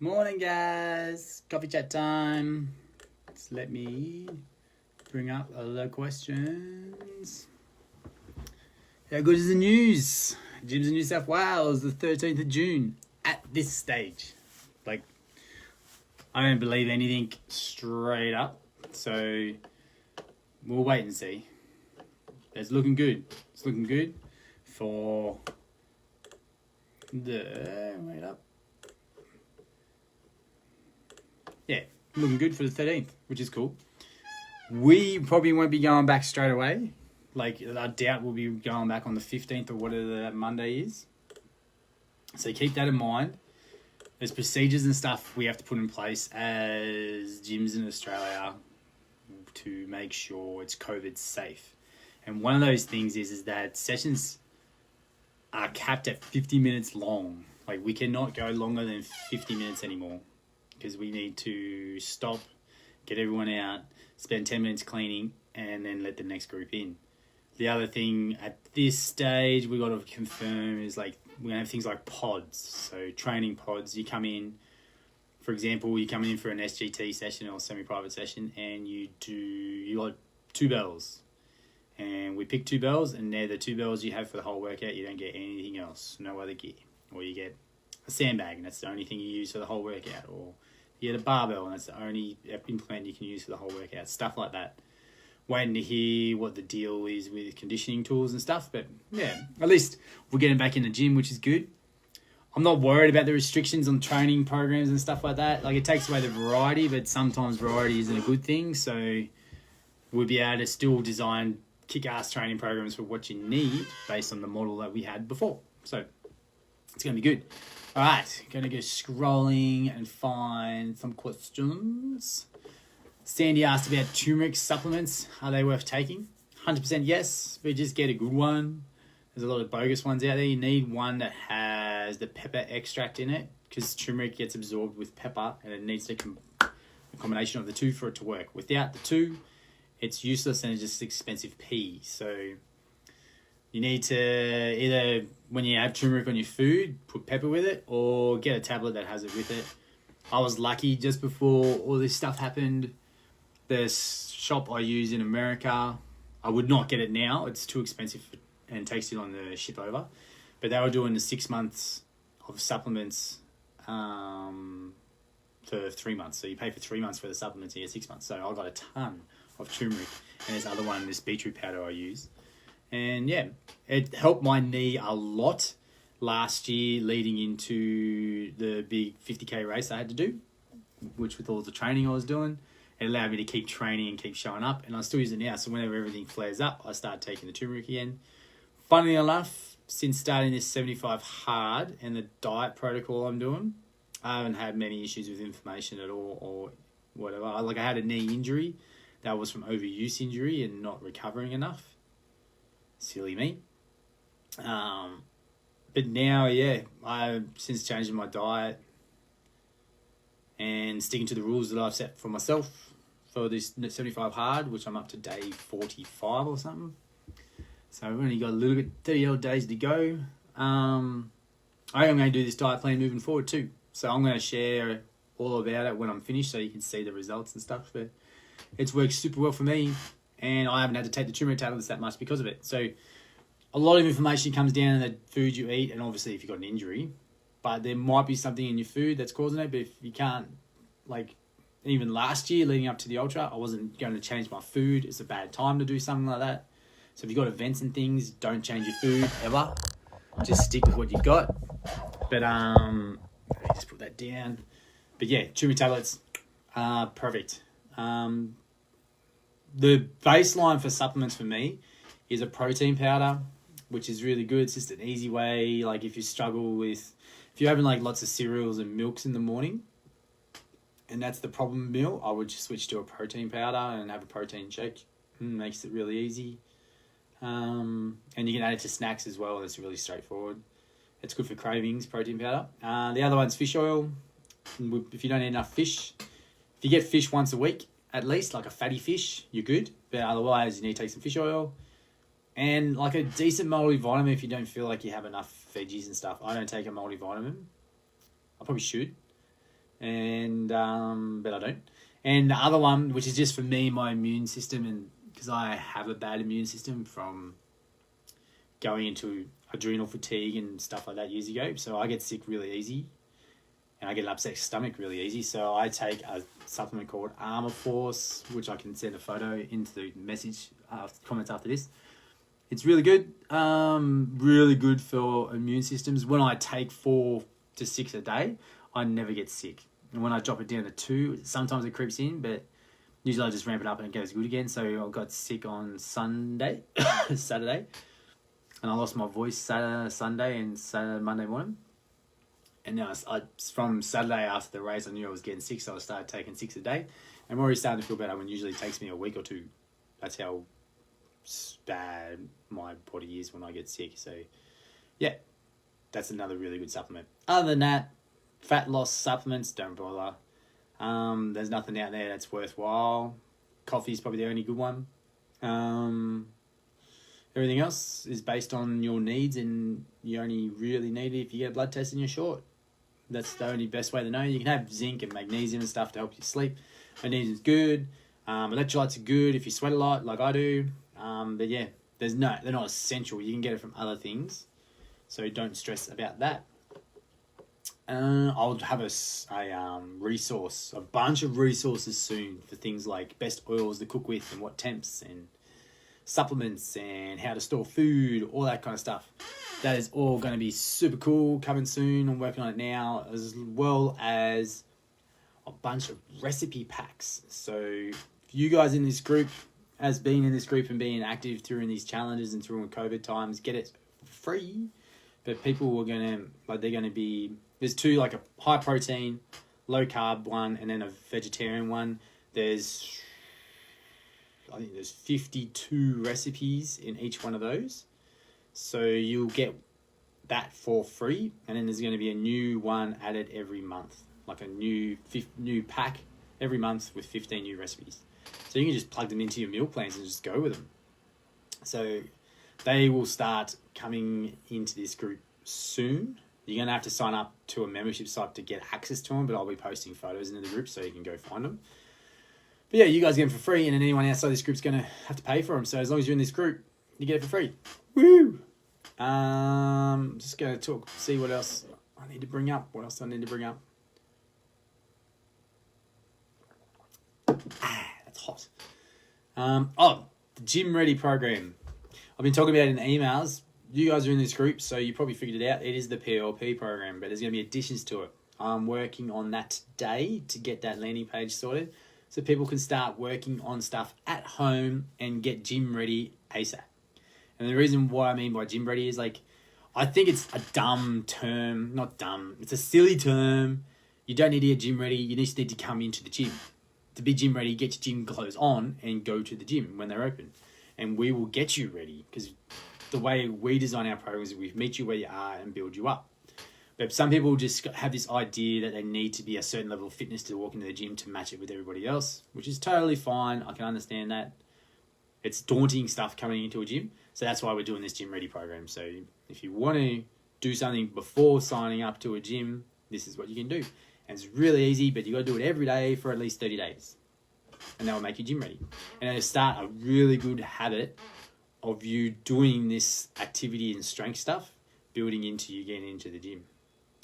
Morning, guys. Coffee chat time. Just let me bring up the questions. How good is the news? Gyms in New South Wales, the 13th of June. At this stage, like, I don't believe anything straight up. So we'll wait and see. It's looking good. It's looking good for the wait up. Yeah, looking good for the 13th, which is cool. We probably won't be going back straight away. Like, I doubt we'll be going back on the 15th or whatever that Monday is. So keep that in mind. There's procedures and stuff we have to put in place as gyms in Australia to make sure it's COVID safe. And one of those things is that sessions are capped at 50 minutes long. Like, we cannot go longer than 50 minutes anymore, because we need to stop, get everyone out, spend 10 minutes cleaning, and then let the next group in. The other thing at this stage we got to confirm is, like, we're going to have things like pods. So training pods, you come in, for example, you come in for an SGT session or semi-private session, and you got 2 bells. And we pick 2 bells, and they're the 2 bells you have for the whole workout. You don't get anything else, no other gear. Or you get a sandbag, and that's the only thing you use for the whole workout. Or you get a barbell, and that's the only implement you can use for the whole workout. Stuff like that. Waiting to hear what the deal is with conditioning tools and stuff. But yeah, at least we're getting back in the gym, which is good. I'm not worried about the restrictions on training programs and stuff like that. Like, it takes away the variety, but sometimes variety isn't a good thing. So we'll be able to still design kick-ass training programs for what you need based on the model that we had before. So it's going to be good. All right, going to go scrolling and find some questions. Sandy asked about turmeric supplements. Are they worth taking? 100% yes, but just get a good one. There's a lot of bogus ones out there. You need one that has the pepper extract in it, because turmeric gets absorbed with pepper, and it needs a combination of the two for it to work. Without the two, it's useless and it's just expensive pee. So you need to either, when you have turmeric on your food, put pepper with it, or get a tablet that has it with it. I was lucky just before all this stuff happened. The shop I use in America, I would not get it now. It's too expensive and takes too long to ship over. But they were doing the 6 months of supplements for 3 months. So you pay for 3 months for the supplements and you get 6 months. So I got a ton of turmeric. And there's other one, this beetroot powder I use. And yeah, it helped my knee a lot last year leading into the big 50k race I had to do, which with all the training I was doing, it allowed me to keep training and keep showing up. And I still use it now. So whenever everything flares up, I start taking the turmeric again. Funnily enough, since starting this 75 hard and the diet protocol I'm doing, I haven't had many issues with inflammation at all or whatever. I had a knee injury that was from overuse injury and not recovering enough. Silly me. But now, yeah, since changing my diet and sticking to the rules that I've set for myself for this 75 hard, which I'm up to day 45 or something. So I've only got a little bit, 30 odd days to go. I think I'm going to do this diet plan moving forward too. So I'm going to share all about it when I'm finished so you can see the results and stuff. But it's worked super well for me, and I haven't had to take the turmeric tablets that much because of it. So a lot of information comes down to the food you eat, and obviously if you've got an injury, but there might be something in your food that's causing it. But if you can't, like, even last year leading up to the Ultra, I wasn't going to change my food. It's a bad time to do something like that. So if you've got events and things, don't change your food ever. Just stick with what you got. But let me just put that down. But yeah, turmeric tablets are perfect. The baseline for supplements for me is a protein powder, which is really good. It's just an easy way. Like, if you struggle with, if you're having like lots of cereals and milks in the morning, and that's the problem meal, I would just switch to a protein powder and have a protein shake. Makes it really easy. And you can add it to snacks as well. It's really straightforward. It's good for cravings, protein powder. The other one's fish oil. If you don't eat enough fish, if you get fish once a week, at least, like a fatty fish, you're good. But otherwise, you need to take some fish oil. And like a decent multivitamin if you don't feel like you have enough veggies and stuff. I don't take a multivitamin. I probably should. and but I don't. And the other one, which is just for me, my immune system, and because I have a bad immune system from going into adrenal fatigue and stuff like that years ago, so I get sick really easy, and I get an upset stomach really easy. So I take a supplement called Armor Force, which I can send a photo into the message comments after this. It's really good, really good for immune systems. When I take 4 to 6 a day, I never get sick. And when I drop it down to 2, sometimes it creeps in, but usually I just ramp it up and it goes good again. So I got sick on Saturday, and I lost my voice Sunday and Monday morning. And now from Saturday after the race, I knew I was getting sick, so I started taking 6 a day. I'm already starting to feel better when it usually takes me a week or 2. That's how bad my body is when I get sick. So, yeah, that's another really good supplement. Other than that, fat loss supplements, don't bother. There's nothing out there that's worthwhile. Coffee's probably the only good one. Everything else is based on your needs, and you only really need it if you get a blood test and you're short. That's the only best way to know. You can have zinc and magnesium and stuff to help you sleep. Magnesium's good. Electrolytes are good if you sweat a lot, like I do. But yeah, they're not essential. You can get it from other things, so don't stress about that. I'll have a resource, a bunch of resources soon for things like best oils to cook with and what temps and supplements and how to store food, all that kind of stuff. That is all going to be super cool, coming soon. I'm working on it now, as well as a bunch of recipe packs. So if you guys in this group, as being in this group and being active during these challenges and during COVID times, get it free. But people are they're going to be, there's 2, like a high protein, low carb one, and then a vegetarian one. I think there's 52 recipes in each one of those. So you'll get that for free. And then there's going to be a new one added every month. Like a new pack every month with 15 new recipes. So you can just plug them into your meal plans and just go with them. So they will start coming into this group soon. You're going to have to sign up to a membership site to get access to them, but I'll be posting photos into the group so you can go find them. But yeah, you guys get them for free, and then anyone outside this group's going to have to pay for them. So as long as you're in this group, you get it for free. Woo! Just going to see what else I need to bring up. What else do I need to bring up? That's hot. The Gym Ready program. I've been talking about it in the emails. You guys are in this group, so you probably figured it out. It is the PLP program, but there's going to be additions to it. I'm working on that today to get that landing page sorted, so people can start working on stuff at home and get gym ready ASAP. And the reason what I mean by gym ready is, I think it's a dumb term. Not dumb. It's a silly term. You don't need to get gym ready. You just need to come into the gym. To be gym ready, get your gym clothes on and go to the gym when they're open. And we will get you ready, because the way we design our programs is we meet you where you are and build you up. But some people just have this idea that they need to be a certain level of fitness to walk into the gym to match it with everybody else, which is totally fine. I can understand that. It's daunting stuff coming into a gym. So that's why we're doing this Gym Ready program. So if you want to do something before signing up to a gym, this is what you can do. And it's really easy, but you got to do it every day for at least 30 days. And that will make you gym ready. And it'll start a really good habit of you doing this activity and strength stuff, building into you getting into the gym.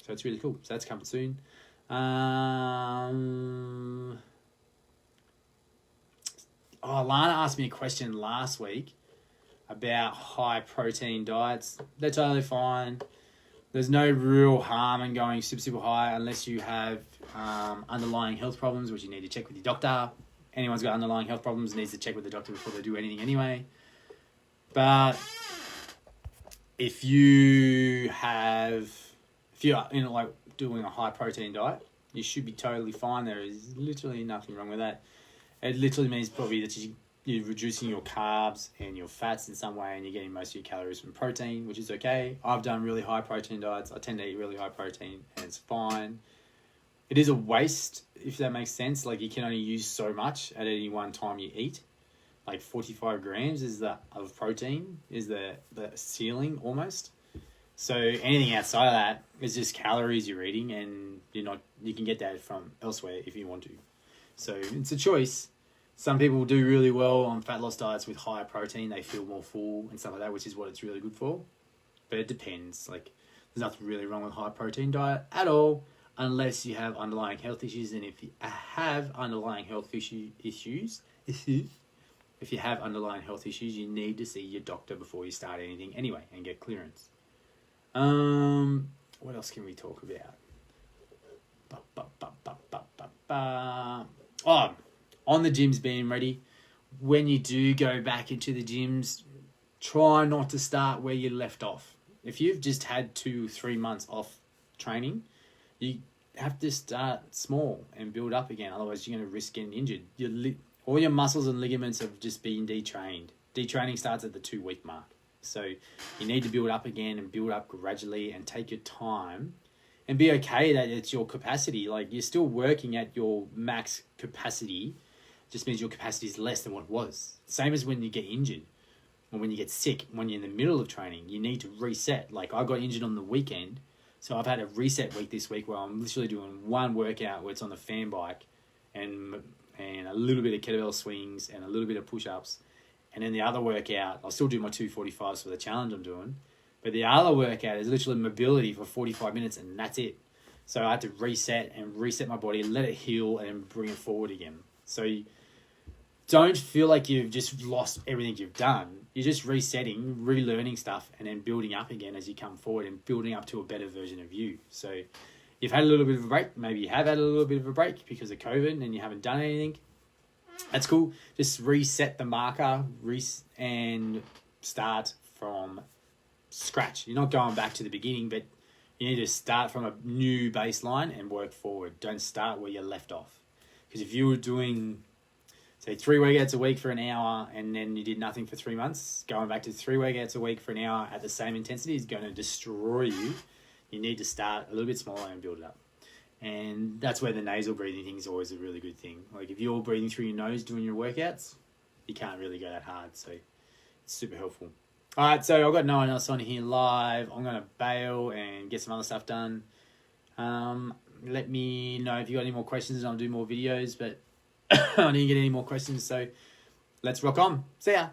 So it's really cool. So that's coming soon. Lana asked me a question last week about high protein diets. They're totally fine. There's no real harm in going super high unless you have underlying health problems, which you need to check with your doctor. Anyone's got underlying health problems needs to check with the doctor before they do anything anyway. But if you're doing a high protein diet, you should be totally fine. There is literally nothing wrong with that. It literally means probably that you're reducing your carbs and your fats in some way, and you're getting most of your calories from protein, which is okay. I've done really high protein diets. I tend to eat really high protein, and it's fine. It is a waste, if that makes sense. You can only use so much at any one time you eat. 45 grams of protein is the ceiling almost. So anything outside of that is just calories you're eating, and you can get that from elsewhere if you want to. So it's a choice. Some people do really well on fat loss diets with higher protein. They feel more full and stuff like that, which is what it's really good for. But it depends. Like, there's nothing really wrong with high protein diet at all, unless you have underlying health issues. And if you have underlying health issues, if you have underlying health issues, you need to see your doctor before you start anything anyway and get clearance. What else can we talk about? On the gyms being ready. When you do go back into the gyms, try not to start where you left off. If you've just had 2-3 months off training, you have to start small and build up again. Otherwise, you're going to risk getting injured. All your muscles and ligaments have just been detrained. Detraining starts at the 2-week mark. So you need to build up again and build up gradually and take your time and be okay that it's your capacity. Like, you're still working at your max capacity. Just means your capacity is less than what it was. Same as when you get injured or when you get sick, when you're in the middle of training, you need to reset. Like, I got injured on the weekend, so I've had a reset week this week where I'm literally doing one workout where it's on the fan bike and a little bit of kettlebell swings and a little bit of push-ups. And then the other workout, I'll still do my 245s for the challenge I'm doing, but the other workout is literally mobility for 45 minutes and that's it. So I had to reset my body, let it heal, and then bring it forward again. So you don't feel like you've just lost everything you've done. You're just resetting, relearning stuff, and then building up again as you come forward and building up to a better version of you. So you've had a little bit of a break. Maybe you have had a little bit of a break because of COVID and you haven't done anything. That's cool. Just reset the marker and start from scratch. You're not going back to the beginning, but you need to start from a new baseline and work forward. Don't start where you left off. Because if you were doing, say, 3 workouts a week for an hour and then you did nothing for 3 months, going back to 3 workouts a week for an hour at the same intensity is going to destroy you. You need to start a little bit smaller and build it up. And that's where the nasal breathing thing is always a really good thing. Like, if you're breathing through your nose doing your workouts, you can't really go that hard. So it's super helpful. All right, so I've got no one else on here live. I'm going to bail and get some other stuff done. Let me know if you got any more questions and I'll do more videos. But I didn't get any more questions, so let's rock on. See ya.